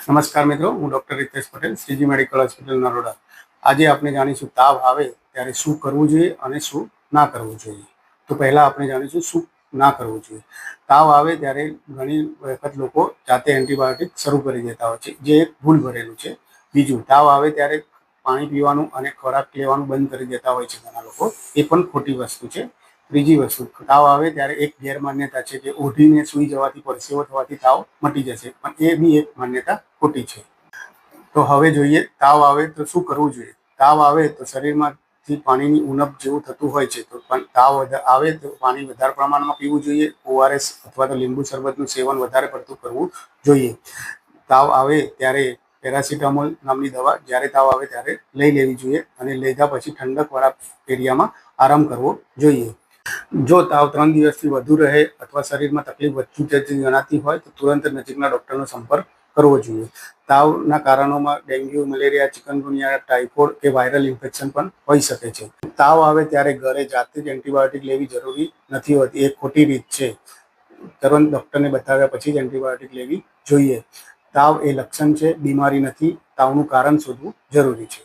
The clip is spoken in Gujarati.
નમસ્કાર મિત્રો, હું doctor Ritesh Patel, Shriji medical hospital Naroda. આજે આપણે જાણીશું તાવ આવે ત્યારે શું કરવું જોઈએ અને શું ના કરવું જોઈએ. તો પહેલાં આપણે જાણીશું શું ના કરવું જોઈએ. તાવ આવે ત્યારે ઘણી વખત લોકો જાતે એન્ટિબાયોટિક શરૂ કરી દેતા હોય છે, જે એક ભૂલ ભરેલું છે. બીજું, તાવ આવે ત્યારે પાણી પીવાનું અને ખોરાક લેવાનું બંધ કરી દેતા હોય છે ઘણા લોકો, એ પણ ખોટી વસ્તુ છે. ત્રીજી વસ્તુ, તાવ આવે ત્યારે એક ગેરમાન્યતા છે કે ઓઢીને સૂઈ જવાથી, પરસેવો થવાથી તાવ મટી જશે, પણ એ બી એક માન્યતા ખોટી છે. તો હવે જોઈએ તાવ આવે તો શું કરવું જોઈએ. તાવ આવે તો શરીરમાંથી પાણીની ઉણપ જેવું થતું હોય છે, તો પણ તાવ આવે તો પાણી વધારે પ્રમાણમાં પીવું જોઈએ. ORS અથવા તો લીંબુ શરબતનું સેવન વધારે પડતું કરવું જોઈએ. તાવ આવે ત્યારે પેરાસિટામોલ નામની દવા જ્યારે તાવ આવે ત્યારે લઈ લેવી જોઈએ અને લીધા પછી ઠંડકવાળા એરિયામાં આરામ કરવો જોઈએ. જો તાવ 3 દિવસથી વધુ રહે અથવા શરીરમાં તકલીફ વધતી જતી જણાતી હોય તો તુરંત નજીકના ડૉક્ટરનો સંપર્ક કરવો જોઈએ. તાવના કારણોમાં ડેન્ગ્યુ, મલેરિયા, ચિકનગુનિયા, ટાઇફોઇડ કે વાયરલ ઇન્ફેક્શન પણ હોઈ શકે છે. તાવ આવે ત્યારે ઘરે જાતે જ એન્ટિબાયોટિક લેવી જરૂરી નથી હોતી, એ ખોટી રીત છે. તુરંત ડૉક્ટરને બતાવ્યા પછી જ એન્ટિબાયોટિક લેવી જોઈએ. તાવ એ લક્ષણ છે, બીમારી નથી. તાવનું કારણ શોધવું જરૂરી છે.